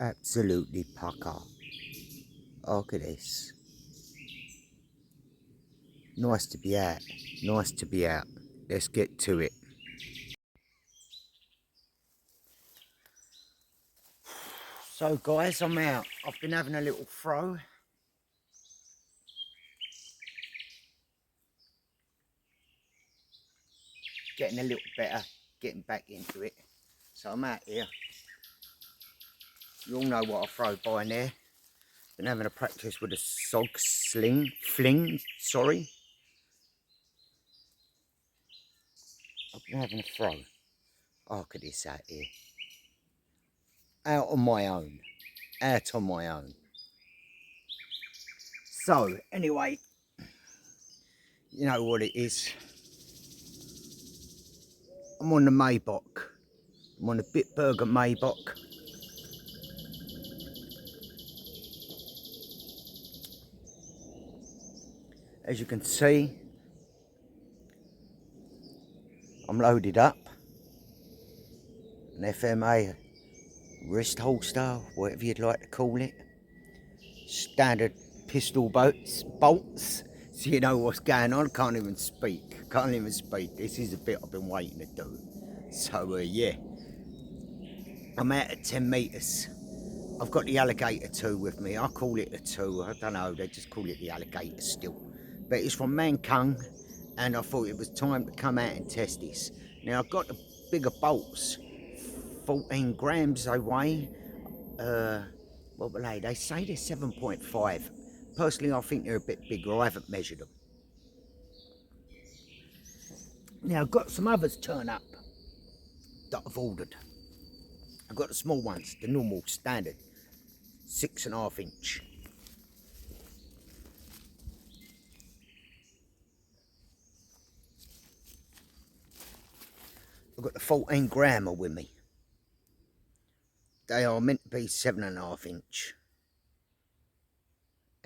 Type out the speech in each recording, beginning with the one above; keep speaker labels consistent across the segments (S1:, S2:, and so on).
S1: Absolutely pucker. Look at this. Nice to be out. Nice to be out. Let's get to it. So guys, I'm out. I've been having a little throw. Getting a little better. Getting back into it. So I'm out here. You all know what I throw by there. Been having a practice with a fling, sorry. I've been having a throw. Oh, look at this out here. Out on my own. Out on my own. So, anyway, you know what it is. I'm on the Maybach. I'm on the Bitburger Maybach. As you can see, I'm loaded up. An FMA wrist holster, whatever you'd like to call it. Standard pistol bolts. So you know what's going on. Can't even speak. This is a bit I've been waiting to do. So yeah, I'm out at 10 metres. I've got the Aligator 2 with me. I call it the 2. I don't know, they just call it the Aligator still. But it's from Mankung, and I thought it was time to come out and test this. Now I've got the bigger bolts. 14 grams they weigh. What were they? They say they're 7.5. Personally, I think they're a bit bigger. I haven't measured them. Now I've got some others turn up that I've ordered. I've got the small ones, the normal standard 6.5 inch. I've got the 14 grammer with me. They are meant to be 7.5 inch.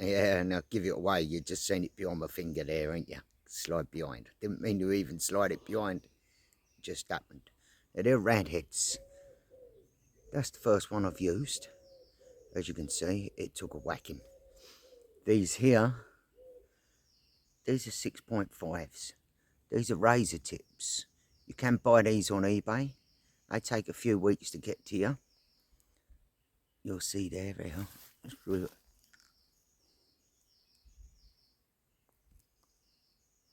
S1: Yeah, and I'll give it away. You're just seeing it behind my finger there, ain't you? Slide behind. Didn't mean to even slide it behind. It just happened. Now, they're round heads. That's the first one I've used. As you can see, it took a whacking. These here, these are 6.5s. These are razor tips. You can buy these on eBay. They take a few weeks to get to you. You'll see there, let's do it.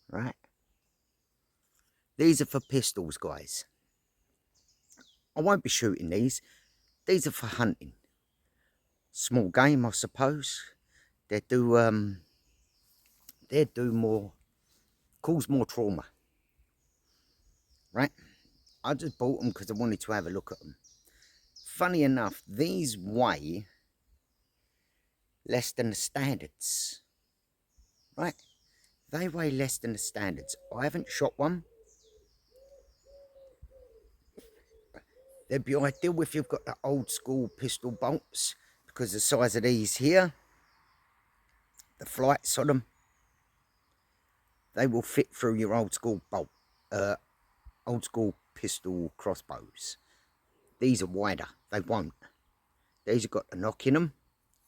S1: Right. These are for pistols, guys. I won't be shooting these. These are for hunting. Small game, I suppose. They do more, cause more trauma. Right? I just bought them because I wanted to have a look at them. Funny enough, these weigh less than the standards. Right? They weigh less than the standards. I haven't shot one. They'd be ideal if you've got the old school pistol bolts, because the size of these here, the flights on them, they will fit through your old school old school pistol crossbows. These are wider, they won't. These have got a knock in them,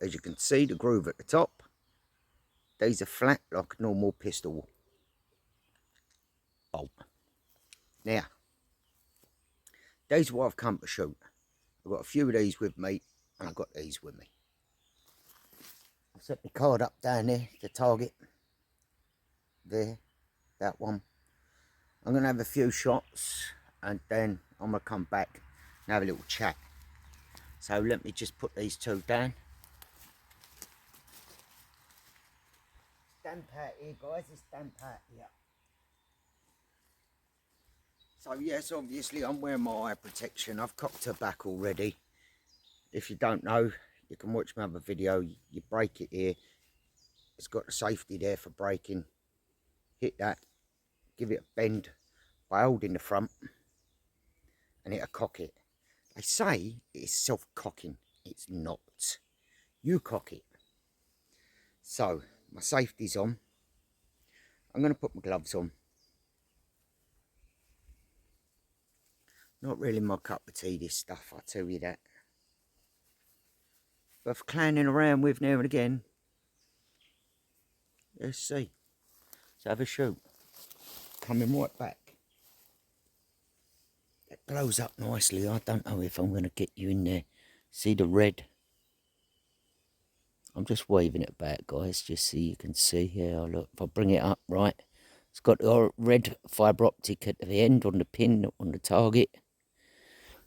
S1: as you can see, the groove at the top. These are flat like a normal pistol bolt. Now, these are what I've come to shoot. I've got a few of these with me, and I've got these with me. I've set my card up down there, the target. There, that one. I'm going to have a few shots, and then I'm going to come back and have a little chat. So let me just put these two down. Damp out here, guys. It's damp out here. So yes, obviously I'm wearing my eye protection. I've cocked her back already. If you don't know, you can watch my other video. You break it here. It's got the safety there for braking. Hit that. Give it a bend by holding the front. And it'll cock it. They say it's self-cocking. It's not. You cock it. So, my safety's on. I'm going to put my gloves on. Not really my cup of tea, this stuff, I tell you that. worth clowning around with now and again. Let's see. Let's have a shoot. Coming right back. It glows up nicely. I don't know if I'm going to get you in there. See the red? I'm just waving it back, guys, just so you can see. Yeah, look, if I bring it up right, it's got the red fibre optic at the end on the pin, on the target,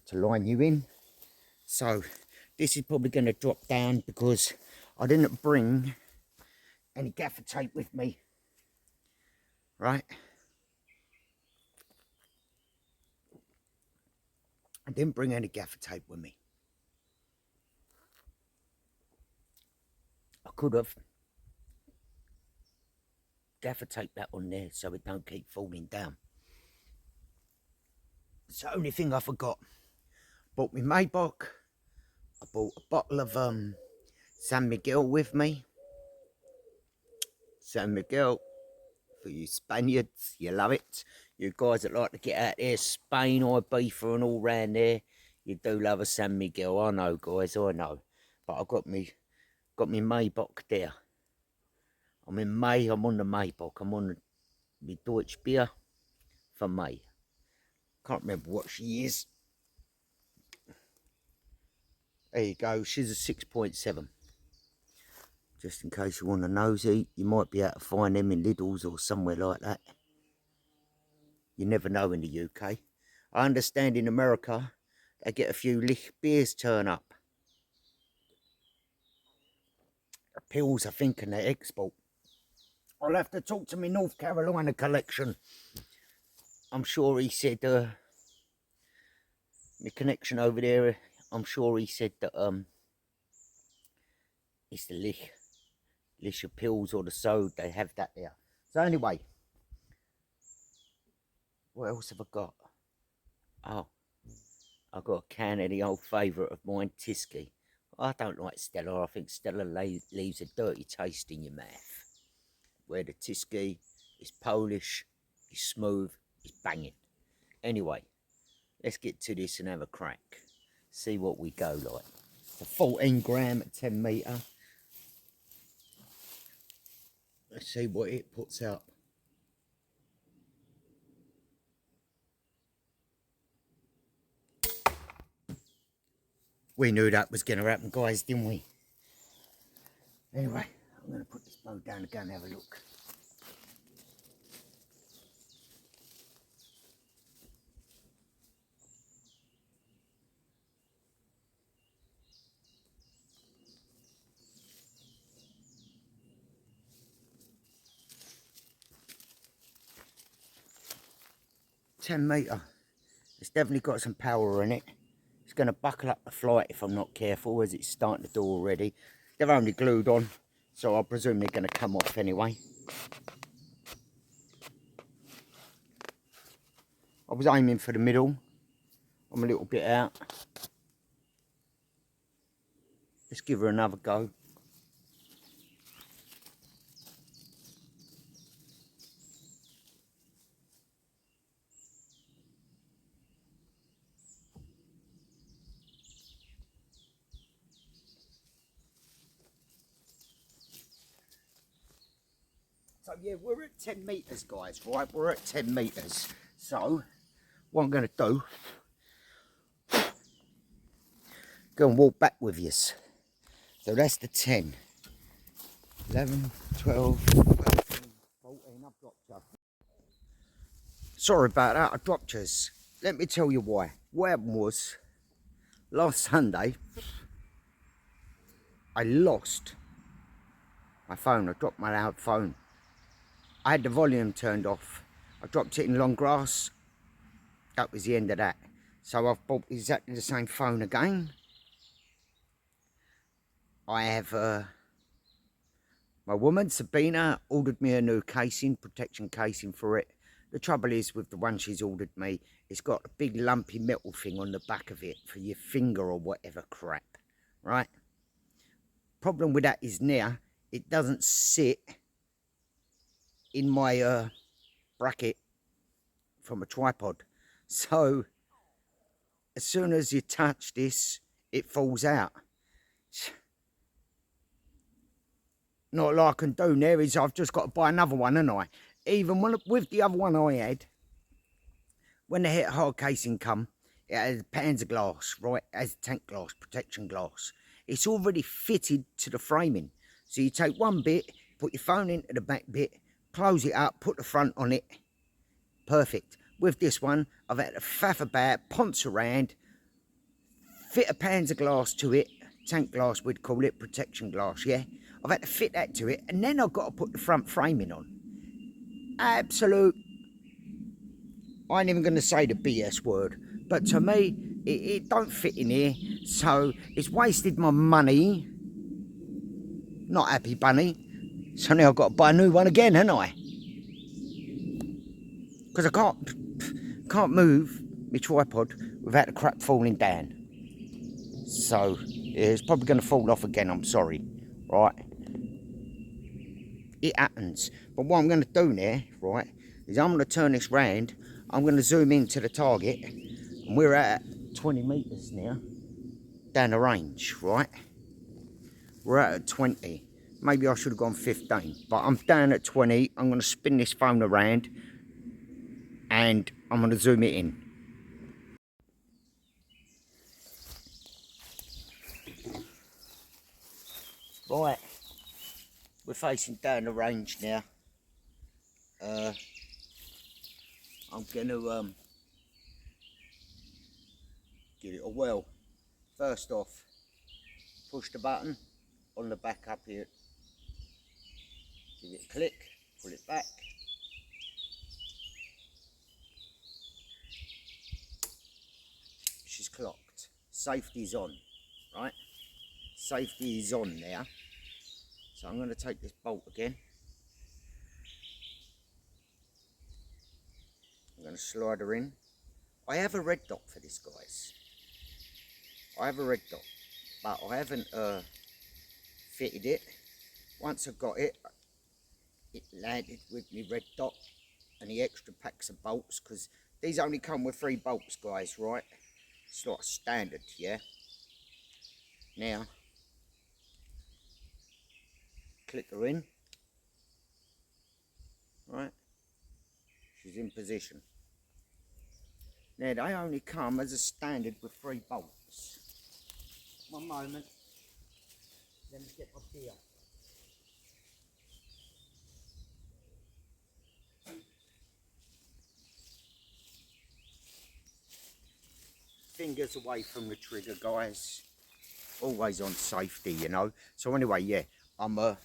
S1: to line you in. So this is probably going to drop down because I didn't bring any gaffer tape with me, right? I didn't bring any gaffer tape with me. I could have gaffer tape that on there so it don't keep falling down. It's the only thing I forgot. Bought me Maybach. I bought a bottle of San Miguel with me. San Miguel, for you Spaniards, you love it. You guys that like to get out there, Spain or Ibiza and all round there, you do love a San Miguel. I know, guys, I know. But I've got me Maybach there. I'm in May, I'm on the Maybach. I'm on the Deutsch beer for May. Can't remember what she is. There you go, she's a 6.7. Just in case you want a nosy, you might be able to find them in Lidl's or somewhere like that. You never know in the UK. I understand in America, they get a few Lich beers turn up. Pills, I think, and they're Xbow. I'll have to talk to my North Carolina collection. I'm sure he said, my connection over there, I'm sure he said that it's the Lich pills or the soda, they have that there. So anyway, what else have I got? Oh, I've got a can of the old favourite of mine, Tyskie. I don't like Stella. I think Stella leaves a dirty taste in your mouth. Where the Tyskie is Polish, is smooth, is banging. Anyway, let's get to this and have a crack. See what we go like. It's a 14 gram at 10 metre. Let's see what it puts out. We knew that was going to happen, guys, didn't we? Anyway, I'm going to put this bow down and go and have a look. $10 It's definitely got some power in it. It's going to buckle up the flight if I'm not careful, as it's starting to do already. They're only glued on, so I presume they're going to come off anyway. I was aiming for the middle. I'm a little bit out. Let's give her another go. So yeah, we're at 10 metres, guys, right? We're at 10 metres. So, what I'm going to do, go and walk back with you. So that's the 10. 11, 12, 13, 14, I've dropped you. Sorry about that, I dropped you. Let me tell you why. What happened was, last Sunday, I lost my phone. I dropped my loud phone. I had the volume turned off. I dropped it in long grass. That was the end of that. So I've bought exactly the same phone again. I have my woman, Sabina, ordered me a new casing, protection casing for it. The trouble is with the one she's ordered me, it's got a big lumpy metal thing on the back of it for your finger or whatever crap, right? Problem with that is now, it doesn't sit in my bracket from a tripod. So, as soon as you touch this, it falls out. not a lot I can do there is I've just got to buy another one, haven't I? Even with the other one I had, when the hard casing come, it has pans of glass, right? It has tank glass, protection glass. It's already fitted to the framing. So you take one bit, put your phone into the back bit, close it up, put the front on it. Perfect. With this one, I've had to faff about, ponce around, fit a pans of glass to it, tank glass we'd call it, protection glass, yeah? I've had to fit that to it, and then I've got to put the front framing on. Absolute, I ain't even going to say the BS word, but to me, it don't fit in here, so it's wasted my money. Not happy, bunny. So now I've got to buy a new one again, haven't I? Because I can't move my tripod without the crap falling down. So yeah, it's probably going to fall off again, I'm sorry. Right? It happens. But what I'm going to do now, right, is I'm going to turn this round. I'm going to zoom into the target. And we're at 20 metres now. Down the range, right? We're at 20. Maybe I should have gone 15. But I'm down at 20. I'm going to spin this phone around. And I'm going to zoom it in. Right. We're facing down the range now. I'm going to give it a whirl. First off, push the button on the back up here. Give it a click, pull it back. She's clocked. Safety's on, right? Safety is on now. So I'm going to take this bolt again. I'm going to slide her in. I have a red dot for this, guys. I have a red dot, but I haven't fitted it. Once I got it, it landed with me red dot and the extra packs of bolts, because these only come with 3 bolts, guys, right? It's like standard, yeah? Now, click her in, right? She's in position. Now, they only come as a standard with 3 bolts. One moment. Let me get my gear. Fingers away from the trigger, guys. Always on safety, you know. So anyway, yeah, I'm going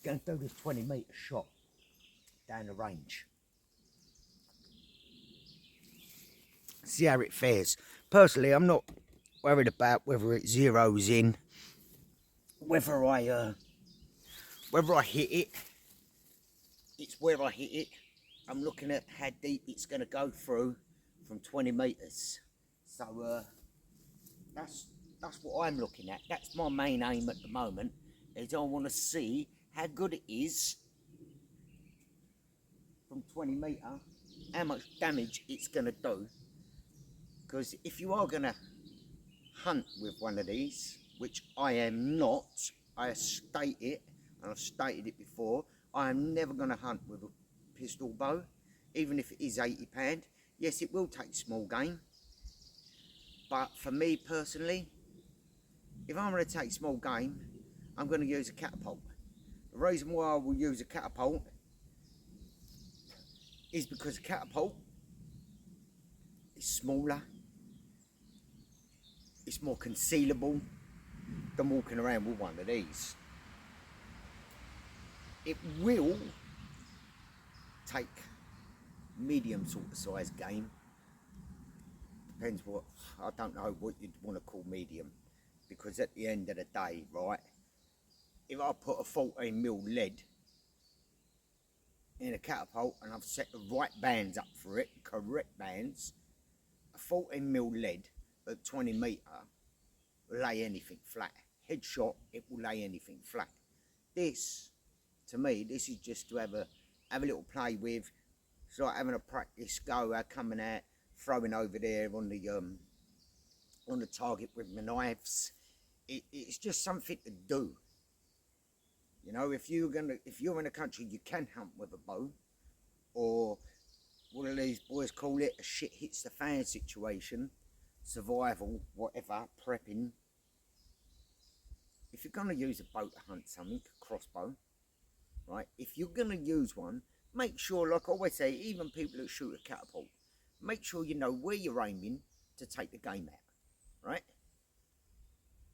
S1: to do this 20-metre shot down the range. See how it fares. Personally, I'm not worried about whether it zeroes in, whether I hit it. It's where I hit it. I'm looking at how deep it's going to go through from 20 metres. So that's what I'm looking at. That's my main aim at the moment, is I want to see how good it is from 20 metre, how much damage it's going to do. Because if you are going to hunt with one of these, which I am not, I state it, and I've stated it before, I am never going to hunt with a pistol bow, even if it is £80. Yes, it will take small game, but for me personally, if I'm going to take small game, I'm going to use a catapult. The reason why I will use a catapult is because a catapult is smaller, it's more concealable than walking around with one of these. It will take medium sort of size game. Depends what, I don't know what you'd want to call medium, because at the end of the day, right, if I put a 14mm lead in a catapult and I've set the right bands up for it, correct bands, a 14mm lead at 20 metre will lay anything flat. Headshot, it will lay anything flat. This, to me, this is just to have a little play with. It's like having a practice go, coming out, throwing over there on the target with my knives. it's just something to do. You know, if you're in a country you can hunt with a bow, or what do these boys call it, a shit hits the fan situation, survival, whatever, prepping. If you're gonna use a bow to hunt something, a crossbow, right? If you're gonna use one, make sure, like I always say, even people that shoot a catapult, make sure you know where you're aiming to take the game out, right?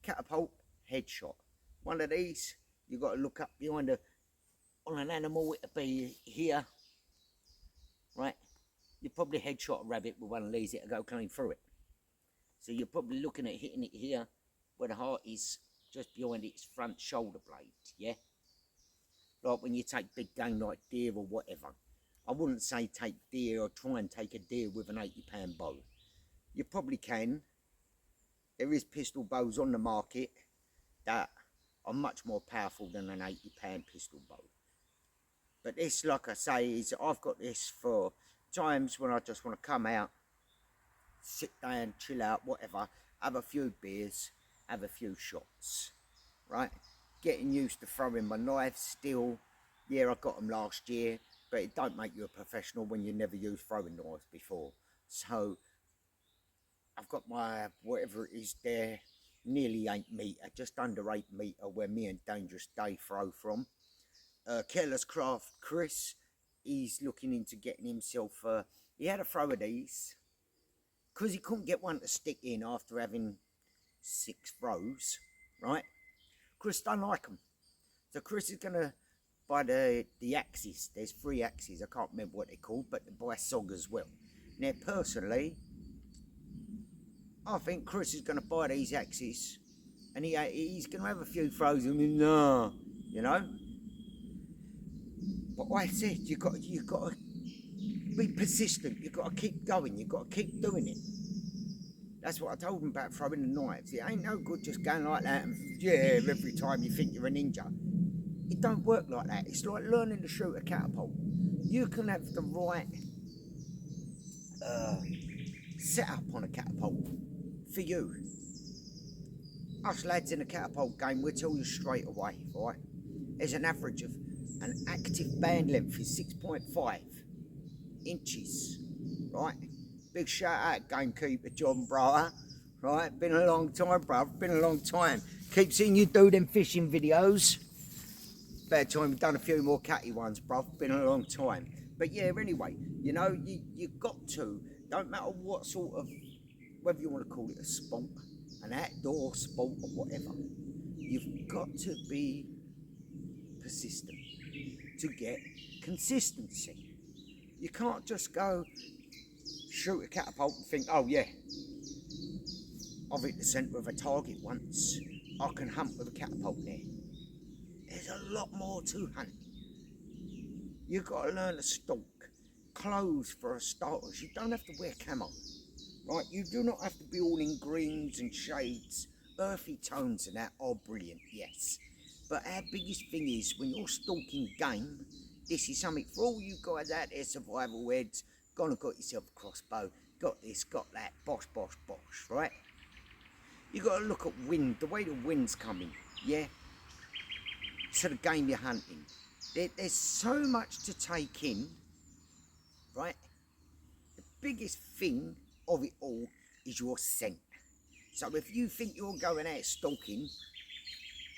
S1: Catapult, headshot. One of these, you've got to look up behind on an animal, it'll be here, right? You probably headshot a rabbit with one of these, it'll go clean through it. So you're probably looking at hitting it here, where the heart is, just behind its front shoulder blade, yeah? Like when you take big game like deer or whatever. I wouldn't say take deer or try and take a deer with an 80-pound bow. You probably can. There is pistol bows on the market that are much more powerful than an 80-pound pistol bow. But this, like I say, is I've got this for times when I just want to come out, sit down, chill out, whatever, have a few beers, have a few shots, right? Getting used to throwing my knives still. Yeah, I got them last year, but it don't make you a professional when you never used throwing knives before. So I've got my, whatever it is there, nearly 8 metre, just under 8 metre, where me and Dangerous Dave throw from. Careless Craft Chris, he's looking into getting himself, he had a throw of these, because he couldn't get one to stick in after having 6 throws, right? Chris don't like them. So Chris is going to buy the axes. There's 3 axes, I can't remember what they're called, but they buy SOG as well. Now, personally, I think Chris is going to buy these axes, and he's going to have a few throws of them, no, you know? But like I said, you've got to be persistent, you've got to keep going, you've got to keep doing it. That's what I told him about throwing the knives. It ain't no good just going like that and, yeah, every time you think you're a ninja. It don't work like that. It's like learning to shoot a catapult. You can have the right setup on a catapult for you. Us lads in a catapult game, we'll tell you straight away, right? There's an average of an active band length is 6.5 inches, right? Big shout out, gamekeeper John Brower, right? Been a long time, bruv, been a long time. Keep seeing you do them fishing videos. Bad time we've done a few more catty ones, bruv, been a long time. But yeah, anyway, you know, you've got to, don't matter what sort of, whether you want to call it a sport, an outdoor sport or whatever, you've got to be persistent to get consistency. You can't just go shoot a catapult and think, oh yeah, I've hit the centre of a target once, I can hunt with a catapult there. There's a lot more to hunt. You've got to learn to stalk. Clothes for starters. You don't have to wear camo, right? You do not have to be all in greens and shades. Earthy tones and that are brilliant, yes. But our biggest thing is, when you're stalking game, this is something for all you guys out there, survival heads, gone and got yourself a crossbow, got this, got that, bosh, bosh, bosh, right? You got to look at wind, the way the wind's coming, yeah? To the game you're hunting. There's so much to take in, right? The biggest thing of it all is your scent. So if you think you're going out stalking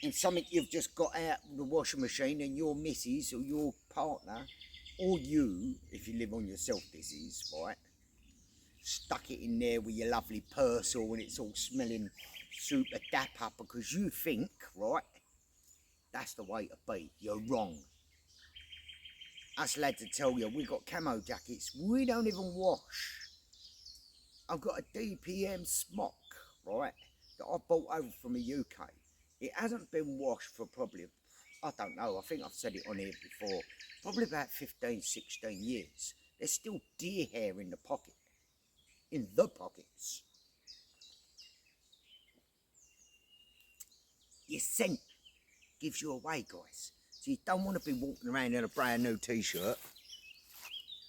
S1: and something you've just got out of the washing machine and your missus or your partner, or you, if you live on yourself this is, right, stuck it in there with your lovely purse or when it's all smelling super dapper because you think, right, that's the way to be. You're wrong. Us lads will tell you, we got camo jackets, we don't even wash. I've got a DPM smock, right, that I bought over from the UK. It hasn't been washed for probably, I don't know, I think I've said it on here before, probably about 15, 16 years. There's still deer hair in the pocket, in the pockets. Your scent gives you away, guys. So you don't want to be walking around in a brand new t-shirt,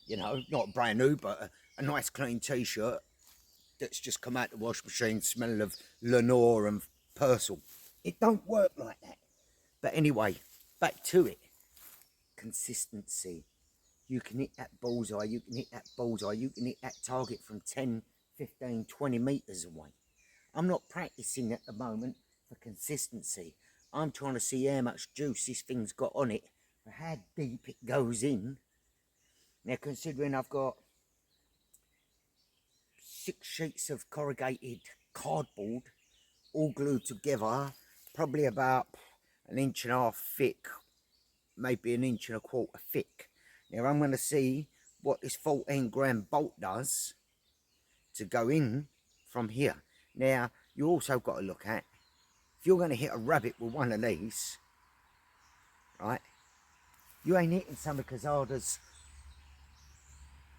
S1: you know, not brand new, but a nice clean t-shirt that's just come out the wash machine smelling of Lenore and Purcell. It don't work like that. But anyway, back to it. Consistency. You can hit that bullseye, you can hit that bullseye, you can hit that target from 10, 15, 20 metres away. I'm not practicing at the moment for consistency. I'm trying to see how much juice this thing's got on it, for how deep it goes in. Now, considering I've got 6 sheets of corrugated cardboard all glued together, probably about 1.5 inches thick, maybe 1.25 inches thick. Now I'm going to see what this 14-gram bolt does to go in from here. Now you also got to look at, if you're going to hit a rabbit with one of these, right, you ain't hitting something as hard as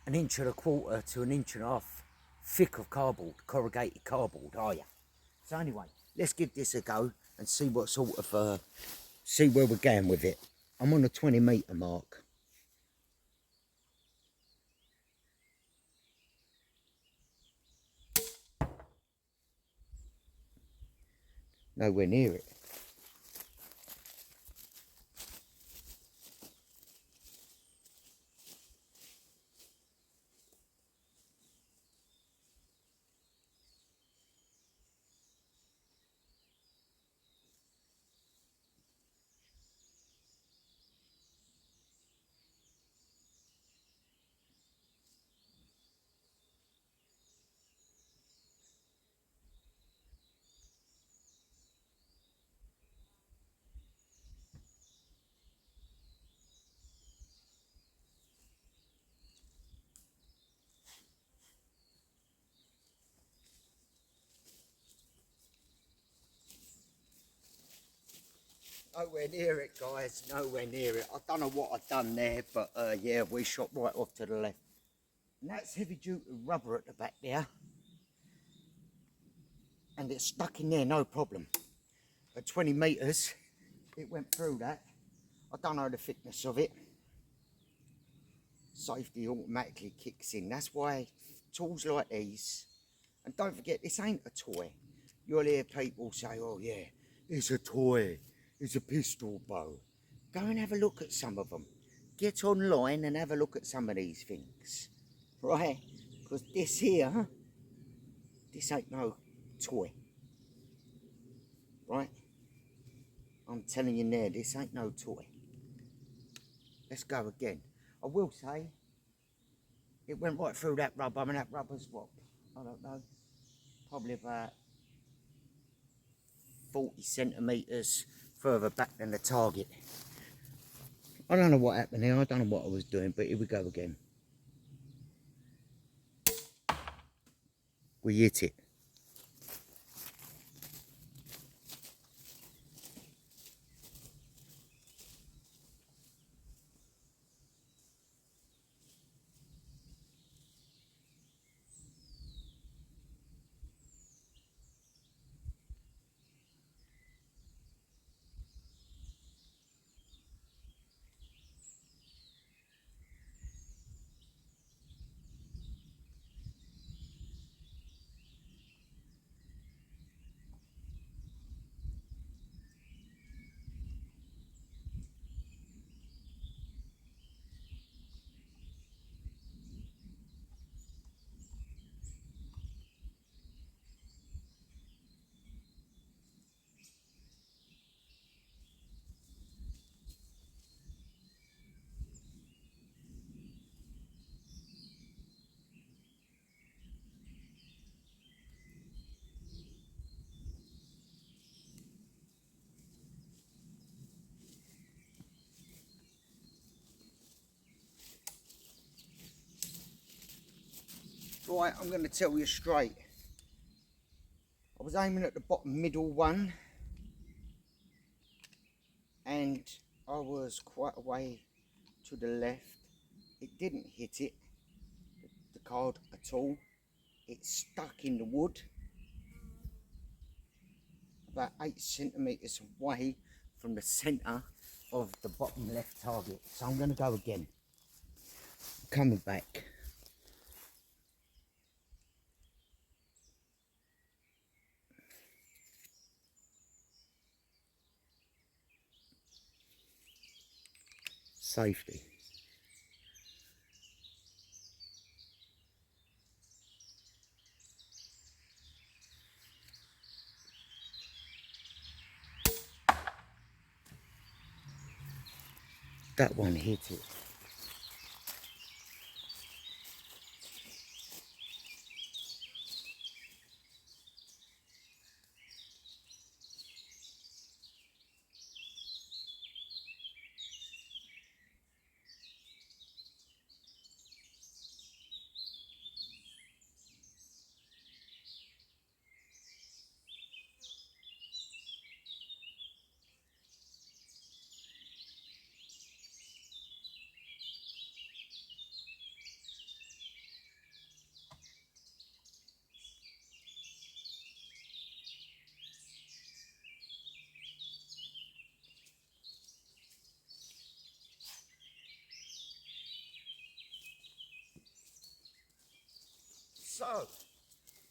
S1: 1.25 inches to 1.5 inches thick of cardboard, corrugated cardboard, are you? So anyway, let's give this a go and see what sort of see where we're going with it. I'm on the 20 metre mark. Nowhere near it. Nowhere near it, guys, nowhere near it. I don't know what I've done there, but yeah, we shot right off to the left. And that's heavy duty rubber at the back there. And it's stuck in there, no problem. At 20 metres, it went through that. I don't know the thickness of it. Safety automatically kicks in. That's why tools like these, and don't forget, this ain't a toy. You'll hear people say, oh yeah, it's a toy, it's a pistol bow. Go and have a look at some of them. Get online and have a look at some of these things, right? Because this here, this ain't no toy, right? I'm telling you now, this ain't no toy. Let's go again. I will say, it went right through that rubber. I mean, that rubber's what? I don't know. Probably about 40 centimetres further back than the target. I don't know what happened here. I don't know what I was doing, but here we go again. We hit it. Right, I'm going to tell you straight. I was aiming at the bottom middle one, and I was quite a way to the left. It didn't hit it, the card at all. It stuck in the wood about 8 centimetres away from the centre of the bottom left target. So I'm going to go again. Coming back. safety. That one hit it. So,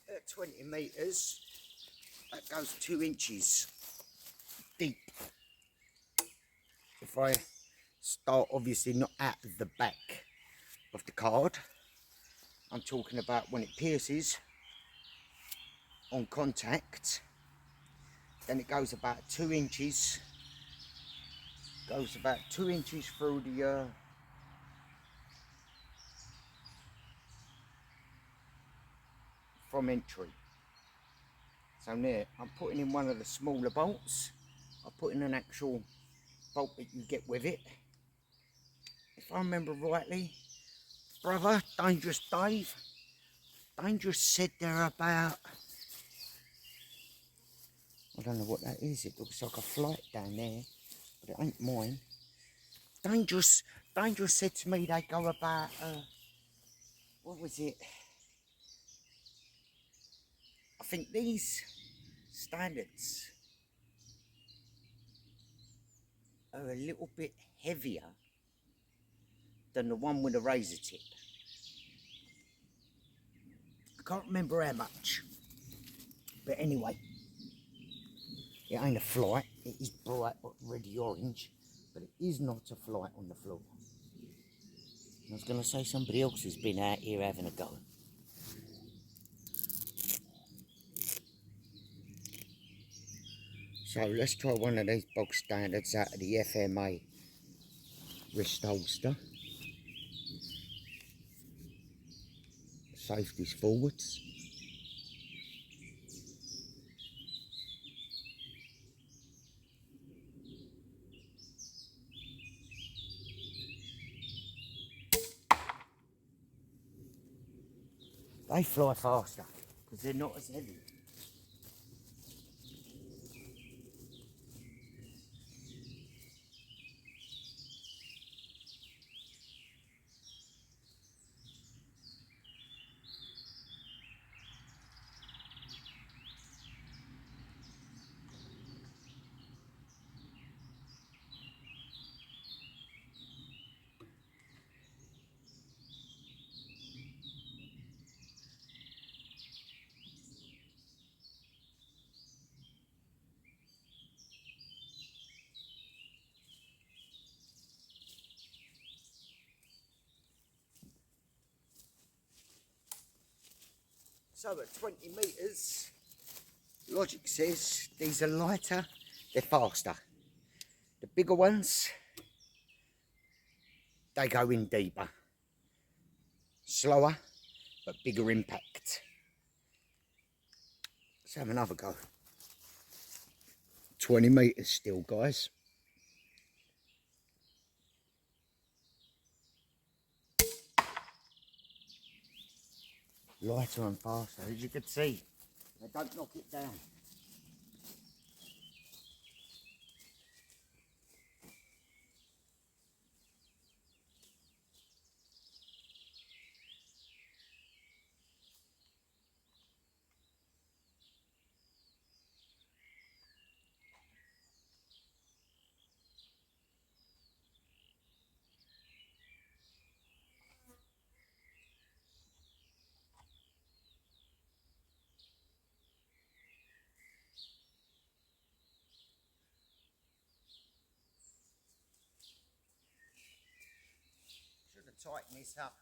S1: at 20 metres, that goes 2 inches deep. If I start obviously not at the back of the card, I'm talking about when it pierces on contact, then it goes about 2 inches, through the from entry. So there, I'm putting in one of the smaller bolts. I put in an actual bolt that you get with it. If I remember rightly, brother, Dangerous Dave, Dangerous said they're about, I don't know what that is, it looks like a flight down there, but it ain't mine. Dangerous said to me they go about, what was it? I think these standards are a little bit heavier than the one with a razor tip. I can't remember how much, but anyway, it ain't a flight. It is bright reddy orange, but it is not a flight on the floor. I was going to say somebody else has been out here having a go. So let's try one of these bog standards out of the FMA wrist holster. Safety's forwards. They fly faster because they're not as heavy. So at 20 metres, logic says these are lighter, they're faster. The bigger ones, they go in deeper. Slower, but bigger impact. Let's have another go. 20 metres still, guys. Lighter and faster, as you can see. They don't knock it down. tighten this up.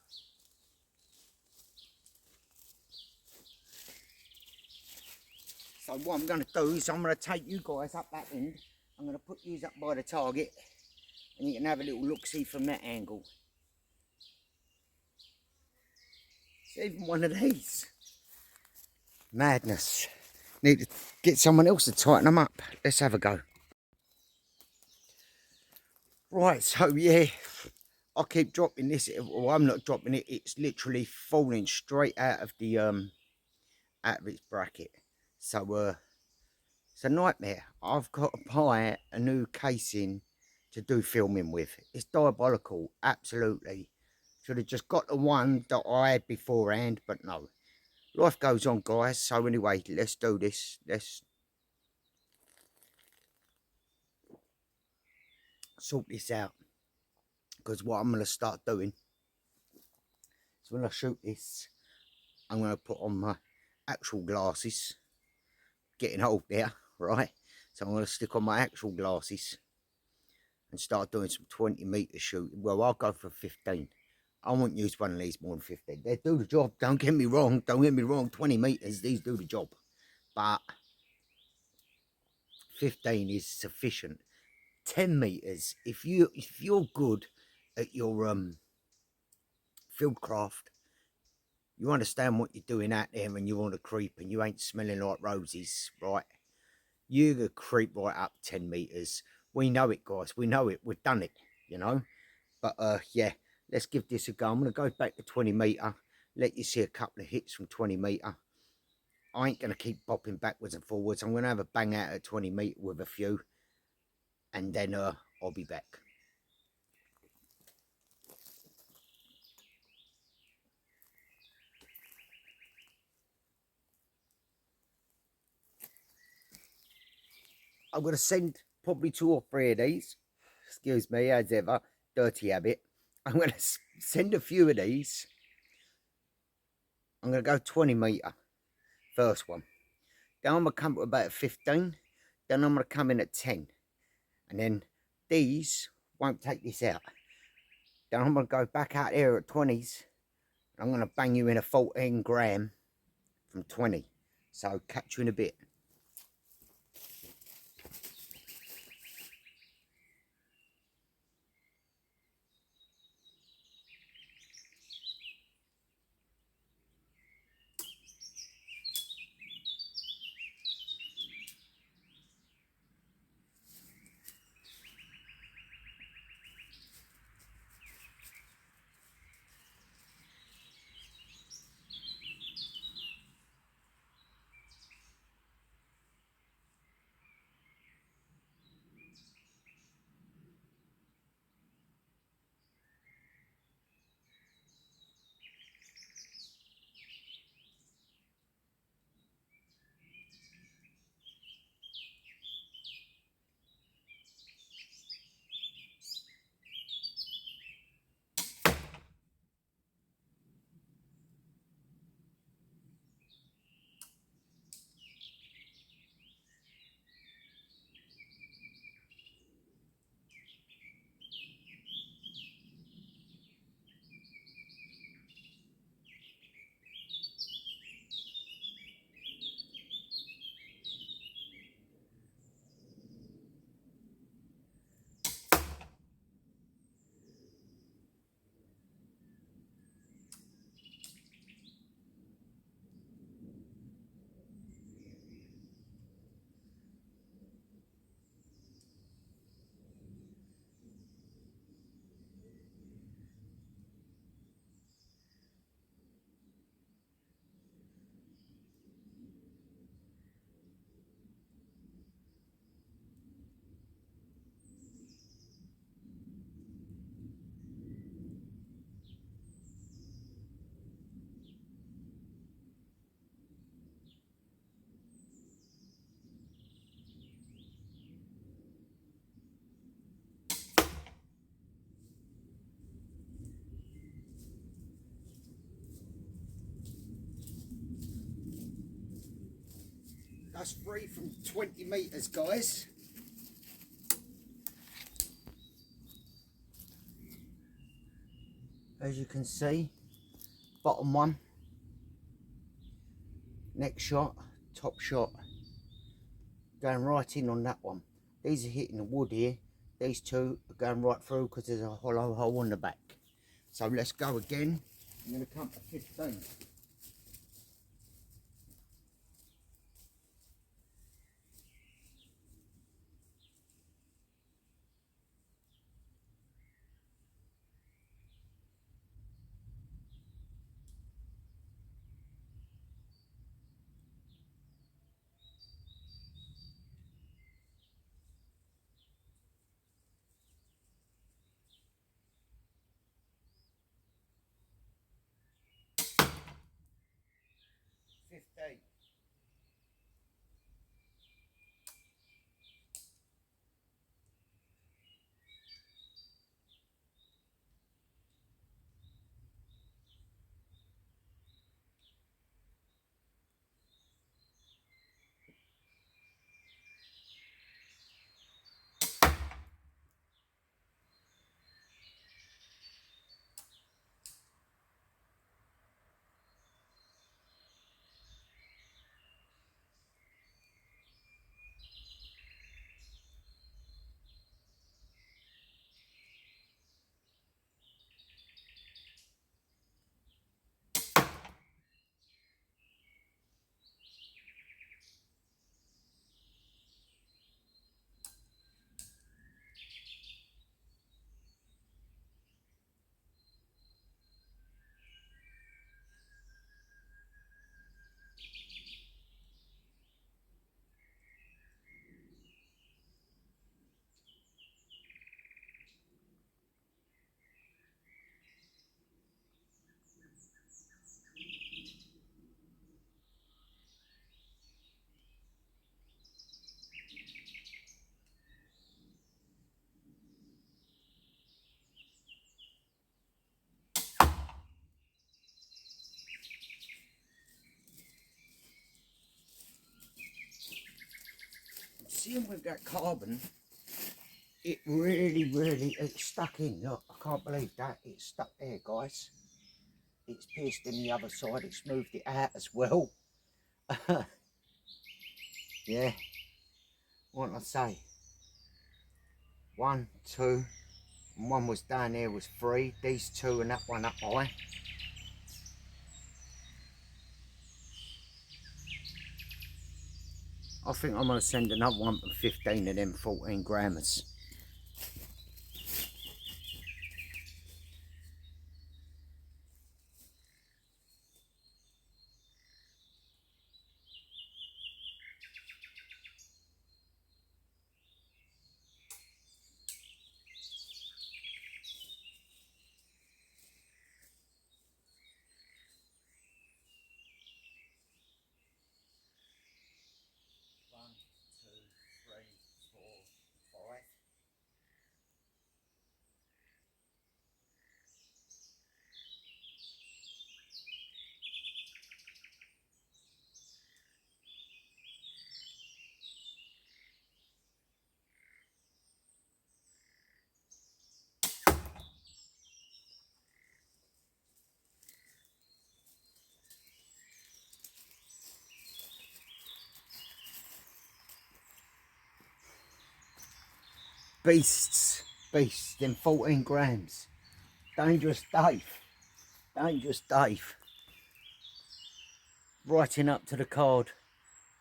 S1: So what I'm going to do is I'm going to take you guys up that end. I'm going to put these up by the target, and you can have a little look-see from that angle. It's even one of these. Madness. Need to get someone else to tighten them up. Let's have a go. Right, so yeah, I keep dropping this. Well, I'm not dropping it. It's literally falling straight out of the out of its bracket. So it's a nightmare. I've got to buy a new casing to do filming with. It's diabolical, absolutely. Should have just got the one that I had beforehand, but no. Life goes on, guys. So anyway, let's do this. Let's sort this out. Because what I'm going to start doing is when I shoot this, I'm going to put on my actual glasses. Getting old there, right? So I'm going to stick on my actual glasses and start doing some 20-metre shooting. Well, I'll go for 15. I won't use one of these more than 15. They do the job, don't get me wrong. 20 metres, these do the job. But 15 is sufficient. 10 metres, if you're good at your field craft, you understand what you're doing out there and you want to creep and you ain't smelling like roses, right? You could creep right up 10 metres. We know it, guys. We know it. We've done it, you know. But yeah, let's give this a go. I'm going to go back to 20 metre. Let you see a couple of hits from 20 metre. I ain't going to keep bopping backwards and forwards. I'm going to have a bang out at 20 metre with a few. And then I'll be back. I'm going to send probably 2 or 3 of these. Excuse me, as ever. Dirty habit. I'm going to send a few of these. I'm going to go 20 metre. First one. Then I'm going to come to about 15. Then I'm going to come in at 10. And then these won't take this out. Then I'm going to go back out here at 20s. I'm going to bang you in a 14 gram from 20. So catch you in a bit. That's 3 from 20 metres, guys. as you can see, bottom one, next shot, top shot, going right in on that one. These are hitting the wood here. These two are going right through because there's a hollow hole on the back. So let's go again. I'm going to count to 15. Seeing with that carbon, it really, it's stuck in. Look, I can't believe that. It's stuck there, guys. It's pierced in the other side. It's moved it out as well. Yeah. What did I say? 1, 2, and one was down there was 3. These two and that one up high. I think I'm going to send another one for 15 of them 14 grammars. Beasts, them 14 grams. Dangerous Dave, dangerous Dave. Writing up to the card,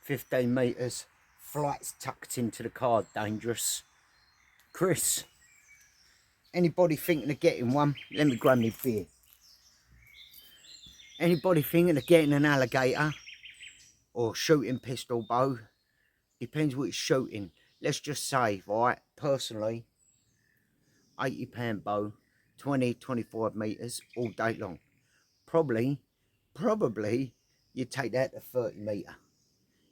S1: 15 metres, flights tucked into the card, dangerous. Chris, anybody thinking of getting one? Let me grab me beer. Anybody thinking of getting an alligator or shooting pistol bow? Depends what you're shooting. Let's just say, right, personally, £80 bow, 25 metres all day long. Probably you'd take that to 30 metre.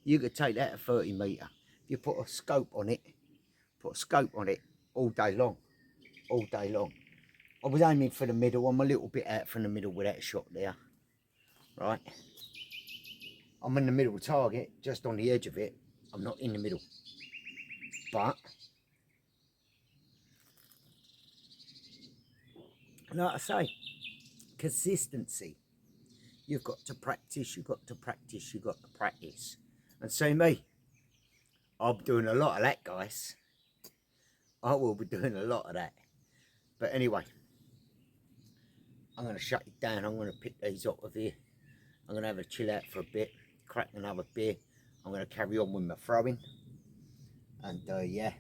S1: You could take that to 30 metre. If you put a scope on it all day long. All day long. I was aiming for the middle. I'm a little bit out from the middle with that shot there. Right. I'm in the middle target, just on the edge of it. I'm not in the middle. But like I say, consistency. You've got to practice, you've got to practice, you've got to practice. And see me, I'm doing a lot of that, guys. I will be doing a lot of that. But anyway, I'm going to shut it down. I'm going to pick these up of here. I'm going to have a chill out for a bit, crack another beer. I'm going to carry on with my throwing. And yeah,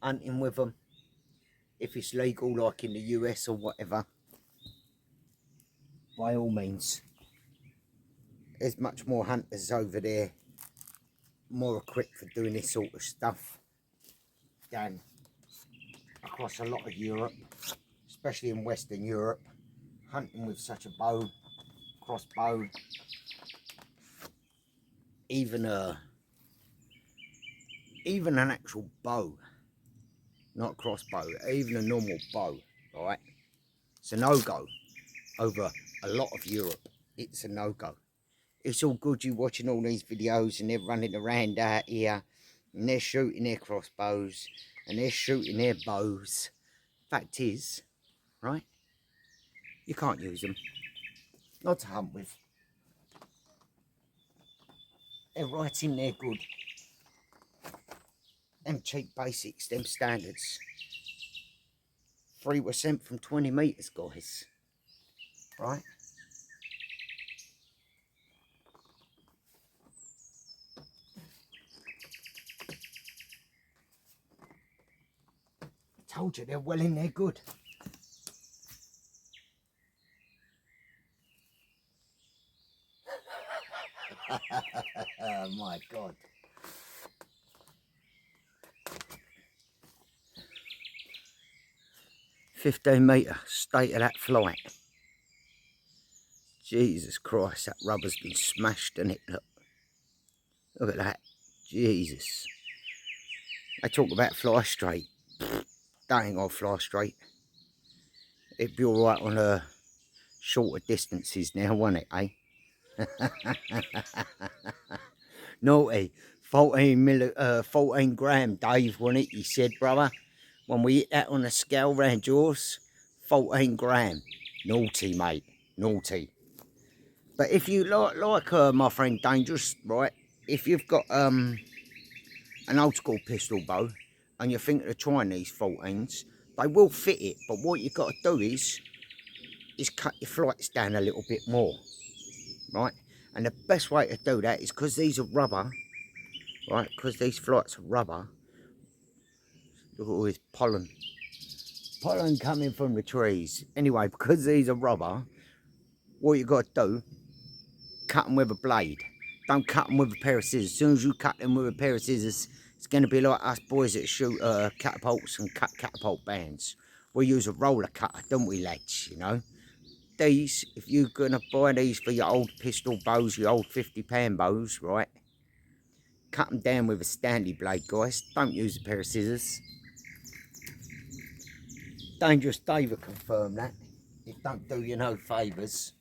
S1: hunting with them. If it's legal, like in the US or whatever, by all means. There's much more hunters over there, more equipped for doing this sort of stuff than across a lot of Europe, especially in Western Europe. Hunting with such a bow, crossbow, even an actual bow, not crossbow, even a normal bow, right? It's a no-go over a lot of Europe. It's a no-go. It's all good you watching all these videos and they're running around out here and they're shooting their crossbows and they're shooting their bows. Fact is, right, you can't use them. Not to hunt with. They're right in there good. Them cheap basics, them standards. 3 were sent from 20 metres, guys. Right? I told you they're well in there good. Oh my God. $15 state of that flight. Jesus Christ, that rubber's been smashed in it. Look at that. Jesus. They talk about fly straight. That ain't gonna fly straight. It'd be alright on shorter distances now, wouldn't it, eh? Naughty. 14 gram, Dave, wasn't it? You said, brother. When we hit that on a scale round yours, 14 gram. Naughty, mate. Naughty. But if you like my friend Dangerous, right? If you've got an old school pistol bow and you're thinking of trying these 14s, they will fit it. But what you've got to do is cut your flights down a little bit more, right? And the best way to do that is because these are rubber, right? Because these flights are rubber. Look at all this pollen. Pollen coming from the trees. Anyway, because these are rubber, what you got to do, cut them with a blade. Don't cut them with a pair of scissors. As soon as you cut them with a pair of scissors, it's going to be like us boys that shoot catapults and cut catapult bands. We use a roller cutter, don't we, lads, you know? These, if you're going to buy these for your old pistol bows, your old 50-pound bows, right? Cut them down with a Stanley blade, guys. Don't use a pair of scissors. Dangerous Dave will confirm that. It don't do you no favours.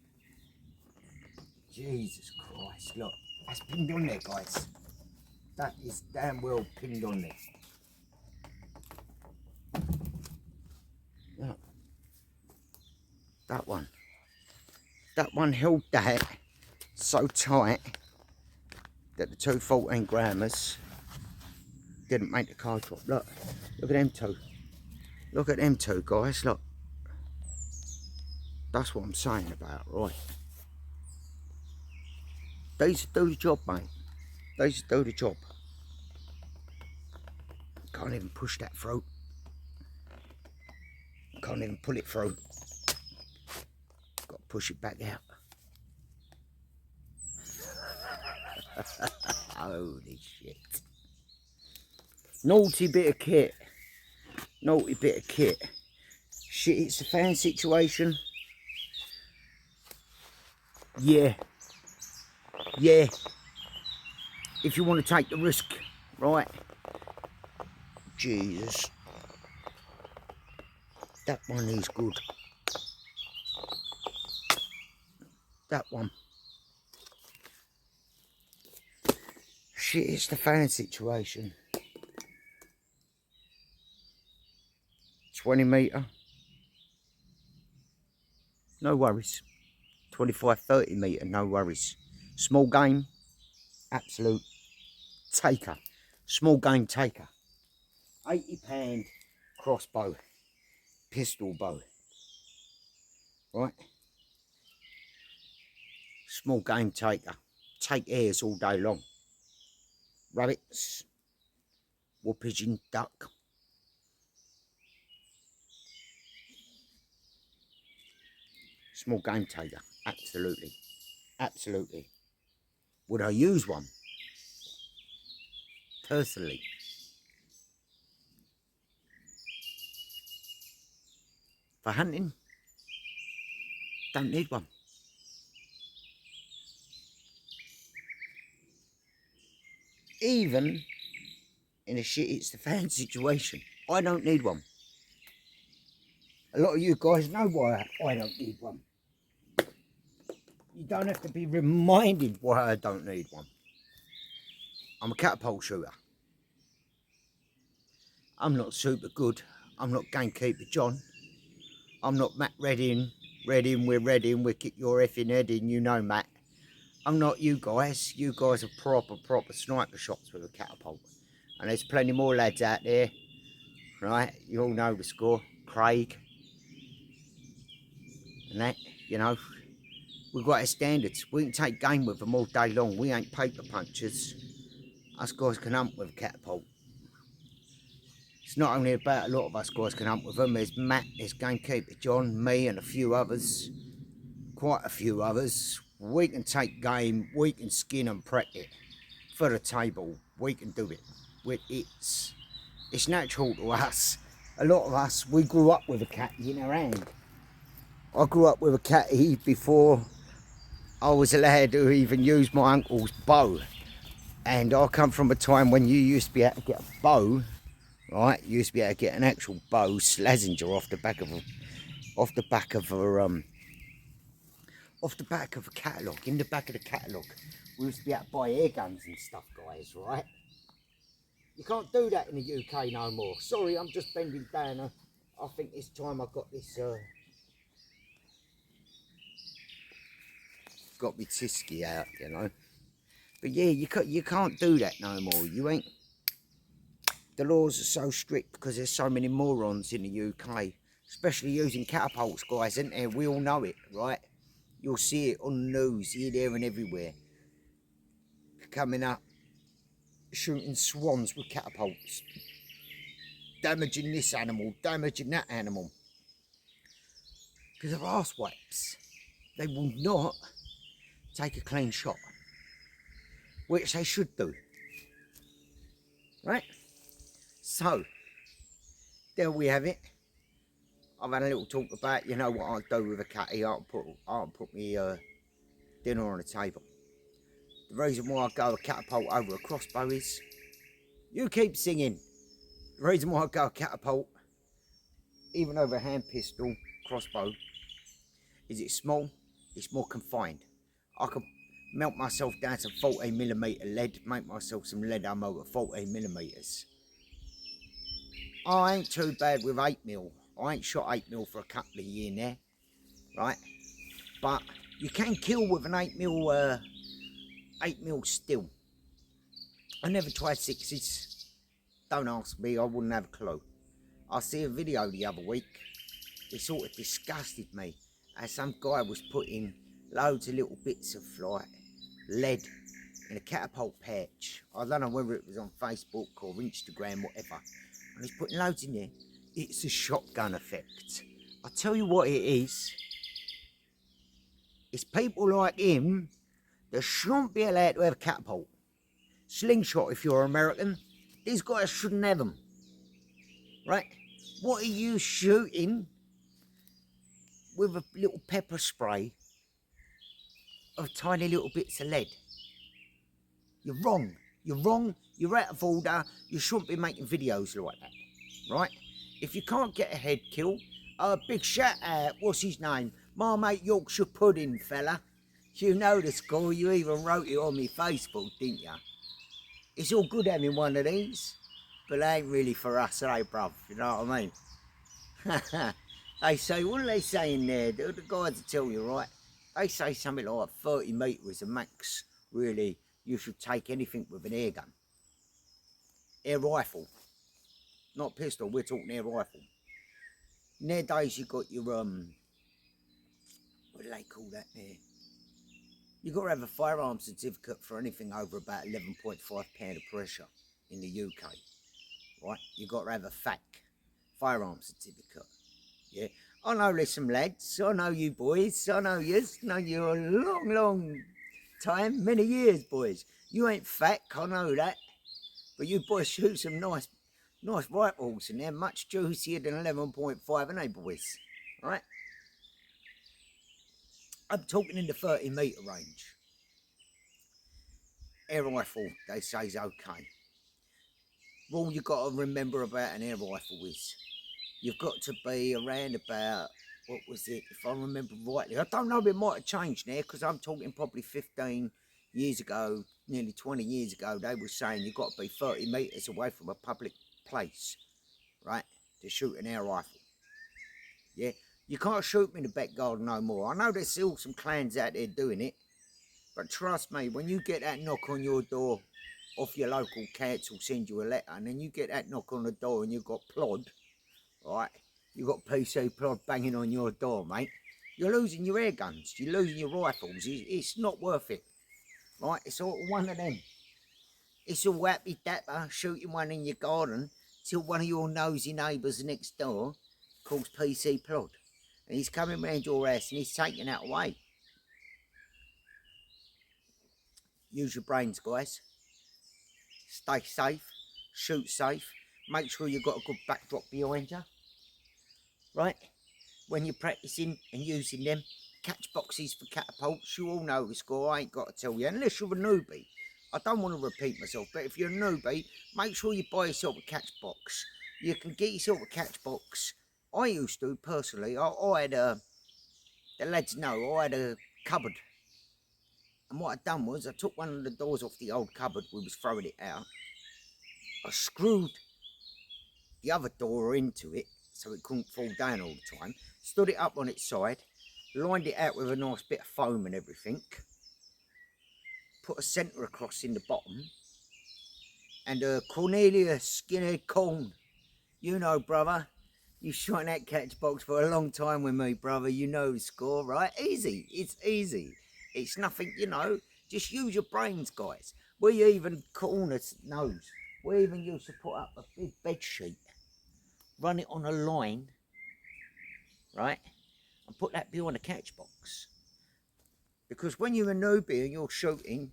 S1: Jesus Christ, look. That's pinned on there, guys. That is damn well pinned on there. Look. That one. That one held that so tight that the two 14 grammers didn't make the car drop. Look. Look at them two. Look at them two, guys. Look. That's what I'm saying about, right? These do the job, mate. These do the job. Can't even push that through. Can't even pull it through. Got to push it back out. Holy shit. Naughty bit of kit. Naughty bit of kit. Shit, it's a fan situation. Yeah. Yeah. If you want to take the risk, right? Jesus. That one is good. That one. Shit, it's the fan situation. 20 metre. no worries. 25, 30 metre, no worries. Small game, absolute taker. Small game taker. £80 crossbow, pistol bow. Right? Small game taker. Take hares all day long. Rabbits, wood pigeon, duck. Small game taker, absolutely. Absolutely. Would I use one? Personally. For hunting? Don't need one. Even in a shit it's the fan situation, I don't need one. A lot of you guys know why I don't need one. You don't have to be reminded why I don't need one. I'm a catapult shooter. I'm not super good. I'm not Gamekeeper John. I'm not Matt Redding. Redding, we'll kick your effing head in, you know, Matt. I'm not you guys. You guys are proper sniper shots with a catapult. And there's plenty more lads out there, right? You all know the score. Craig. And that, you know. We've got our standards. We can take game with them all day long. We ain't paper punchers. Us guys can hunt with a catapult. It's not only about a lot of us guys can hunt with them. There's Matt, there's Gamekeeper John, me and a few others. Quite a few others. We can take game, we can skin and prep it for the table. We can do it. It's natural to us. A lot of us, we grew up with a catty in our hand. I grew up with a catty before I was allowed to even use my uncle's bow. And I come from a time when you used to be able to get a bow, right? You used to be able to get an actual bow, Slazenger, off the back of a catalogue. In the back of the catalogue, we used to be able to buy air guns and stuff, guys, right? You can't do that in the UK no more. Sorry, I'm just bending down. I think this time I got this. Got me tisky out, you know. But yeah, you can't do that no more. You ain't. The laws are so strict because there's so many morons in the UK, especially using catapults, guys, isn't there? We all know it, right? You'll see it on the news, here, there, and everywhere. Coming up, shooting swans with catapults, damaging this animal, damaging that animal. Because of arse wipes, they will not take a clean shot, which they should do, right? So, there we have it. I've had a little talk about, you know, what I'll do with a catty. I'll put me dinner on the table. The reason why I go a catapult over a crossbow is, you keep singing. The reason why I go a catapult, even over a hand pistol, crossbow, is it's small, it's more confined. I can melt myself down to 14mm lead, make myself some lead ammo at 14mm. I ain't too bad with 8mm. I ain't shot 8mm for a couple of years now, right? But you can kill with an 8mm still. I never tried 6s. Don't ask me, I wouldn't have a clue. I see a video the other week. It sort of disgusted me. As some guy was putting loads of little bits of like lead in a catapult pouch. I don't know whether it was on Facebook or Instagram, whatever. And he's putting loads in there. It's a shotgun effect. I tell you what it is. It's people like him that shouldn't be allowed to have a catapult. Slingshot if you're American. These guys shouldn't have them. Right? What are you shooting with a little pepper spray of tiny little bits of lead? You're wrong. You're wrong. You're out of order. You shouldn't be making videos like that. Right? If you can't get a head kill, big shout out, what's his name? My mate Yorkshire Pudding, fella. You know the score, you even wrote it on me Facebook, didn't you? It's all good having one of these, but they ain't really for us, eh, bruv? You know what I mean? They say, what do they say in there? The guys will tell you, right? They say something like 30 metre is the max, really, you should take anything with an air gun. Air rifle. Not pistol, we're talking air rifle. Nowadays, you got your, what do they call that there? You've got to have a firearm certificate for anything over about 11.5 pound of pressure in the UK, right? You've got to have a FAC, firearm certificate, yeah? I know there's some lads, I know you boys, I know yous, know you a long, long time, many years, boys. You ain't FAC, I know that, but you boys shoot some nice rifles and they're much juicier than 11.5, aren't they, boys, right? I'm talking in the 30 metre range. Air rifle, they say, is okay. All you've got to remember about an air rifle is you've got to be around about, what was it, if I remember rightly. I don't know, it might have changed now because I'm talking probably 15 years ago, nearly 20 years ago, they were saying you've got to be 30 metres away from a public place, right, to shoot an air rifle. Yeah, you can't shoot them in the back garden no more. I know there's still some clans out there doing it, but trust me, when you get that knock on your door off your local council, send you a letter, and then you get that knock on the door and you've got plod, right? You've got PC plod banging on your door, mate. You're losing your air guns, you're losing your rifles. It's not worth it, right? It's all one of them. It's all happy dapper shooting one in your garden till one of your nosy neighbours next door calls PC plod. And he's coming round your house and he's taking that away. Use your brains, guys. Stay safe, shoot safe, make sure you've got a good backdrop behind you, right? When you're practicing and using them, catch boxes for catapults, you all know the score, I ain't got to tell you, unless you're a newbie. I don't want to repeat myself, but if you're a newbie, make sure you buy yourself a catch box. You can get yourself a catch box. I used to, personally, I had a, the lads know, I had a cupboard. And what I'd done was I took one of the doors off the old cupboard, we was throwing it out. I screwed the other door into it so it couldn't fall down all the time, stood it up on its side, lined it out with a nice bit of foam and everything, put a centre across in the bottom, and a Cornelius skinhead corn. You know, brother, you shot that catch box for a long time with me, brother, you know the score, right? Easy, it's easy. It's nothing, you know, just use your brains, guys. We even, Cornus knows, we even used to put up a big bed sheet, run it on a line, right, and put that behind a catch box. Because when you're a newbie and you're shooting,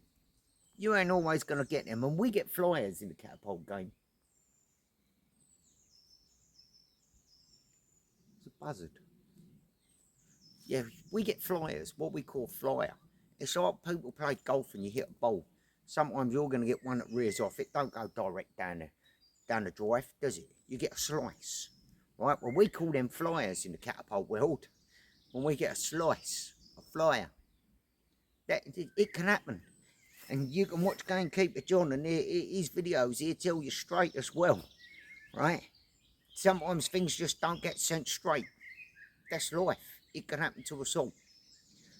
S1: you ain't always going to get them. And we get flyers in the catapult game. It's a buzzard. Yeah, we get flyers, what we call flyer. It's like people play golf and you hit a ball. Sometimes you're going to get one that rears off. It don't go direct down the drive, does it? You get a slice, right? Well, we call them flyers in the catapult world. When we get a slice, a flyer, that it can happen. And you can watch Gamekeeper John and his videos, he'll tell you straight as well, right? Sometimes things just don't get sent straight. That's life. It can happen to us all.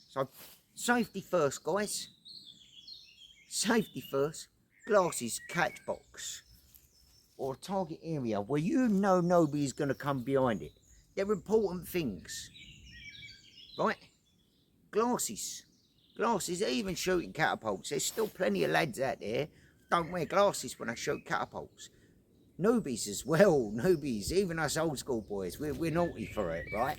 S1: So, safety first, guys. Safety first. Glasses, catch box, or a target area where you know nobody's going to come behind it. They're important things, right? Glasses. Glasses, even shooting catapults. There's still plenty of lads out there don't wear glasses when they shoot catapults. Newbies as well, newbies. Even us old school boys, we're naughty for it, right?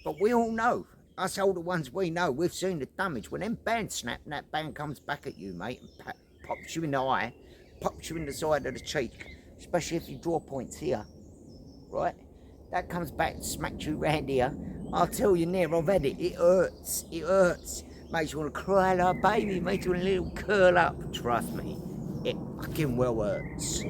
S1: But we all know. Us older ones, we know. We've seen the damage. When them bands snap and that band comes back at you, mate, and pops you in the eye, pops you in the side of the cheek, especially if you draw points here, right? That comes back and smacks you round here. I'll tell you now, I've had it. It hurts. It hurts. Makes you want to cry like a baby. Makes you want a little curl up. Trust me, it fucking well hurts.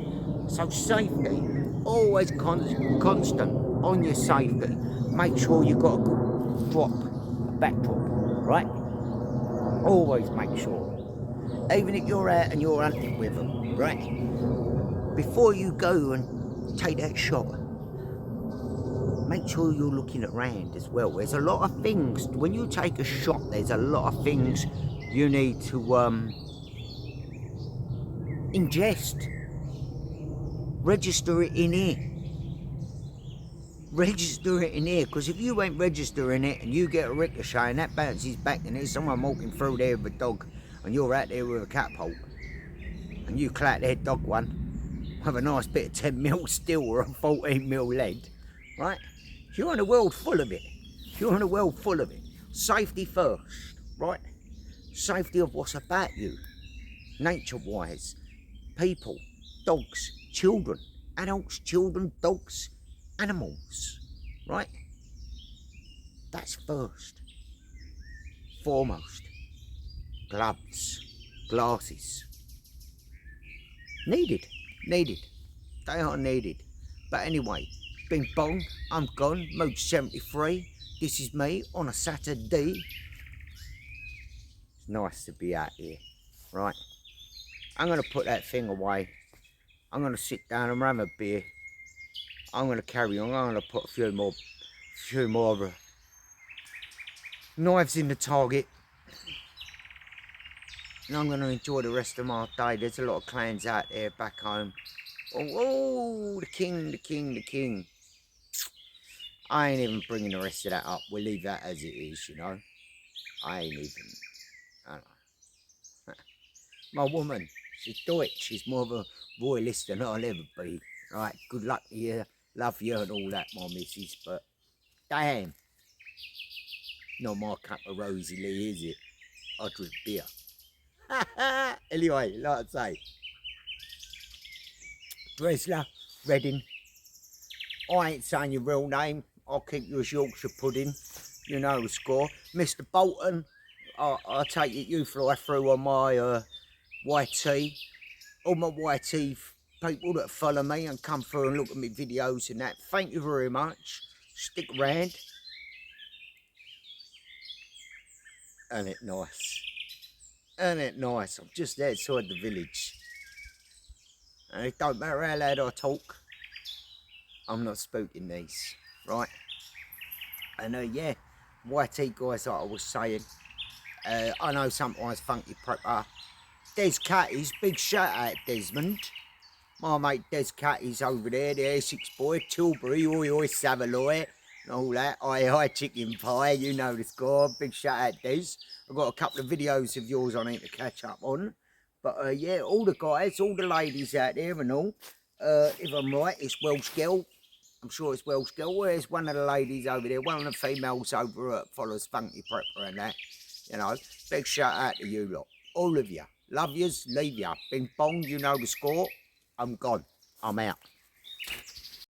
S1: So safety, always constant on your safety. Make sure you've got a good drop, a backdrop, right? Always make sure. Even if you're out and you're hunting with them, right? Before you go and take that shot, make sure you're looking around as well. There's a lot of things, when you take a shot, there's a lot of things you need to ingest. Register it in here. Register it in here, because if you ain't registering it and you get a ricochet and that bounces back and there's someone walking through there with a dog and you're out there with a catapult and you clap their dog one with a nice bit of 10mm steel or a 14mm lead, right? You're in a world full of it. You're in a world full of it. Safety first, right? Safety of what's about you, nature-wise, people, dogs, children, adults, children, dogs, animals, right? That's first, foremost. Gloves, glasses, needed. They are needed. But anyway, bing bong, I'm gone, mode 73. This is me on a Saturday. It's nice to be out here, right? I'm gonna put that thing away. I'm gonna sit down and have a beer. I'm gonna carry on. I'm gonna put a few more knives in the target. And I'm gonna enjoy the rest of my day. There's a lot of clans out there back home. Oh, the king. I ain't even bringing the rest of that up. We'll leave that as it is, you know. I ain't even, I don't know. My woman, she's Deutsch. She's more of a royalist than I'll ever be. Right, good luck to you. Love you and all that, my missus. But, damn. Not my cup of Rosie Lee, is it? I drink beer. Anyway, like I say. Bresler, Reading. I ain't saying your real name. I'll keep you as Yorkshire pudding. You know the score. Mr. Bolton, I take it you fly through on my YT. All my YT people that follow me and come through and look at me videos and that. Thank you very much. Stick around. Ain't it nice? Ain't it nice? I'm just outside the village. And it don't matter how loud I talk. I'm not spooking these, right? And yeah, YT guys, like I was saying, I know sometimes Funky Prepper. Des Catties, big shout out Desmond. My mate Des Catties over there, the Essex boy, Tilbury, oi Savaloy, and all that. Aye, chicken pie, you know the score. Big shout out Des. I've got a couple of videos of yours I need to catch up on. But yeah, all the guys, all the ladies out there and all. If I'm right, it's Welsh Girl. I'm sure it's Welsh Girl. Where's one of the ladies over there? One of the females over at follows Funky Prepper and that. You know, big shout out to you lot. All of you. Love yous, leave ya. Bing bong, you know the score. I'm gone. I'm out.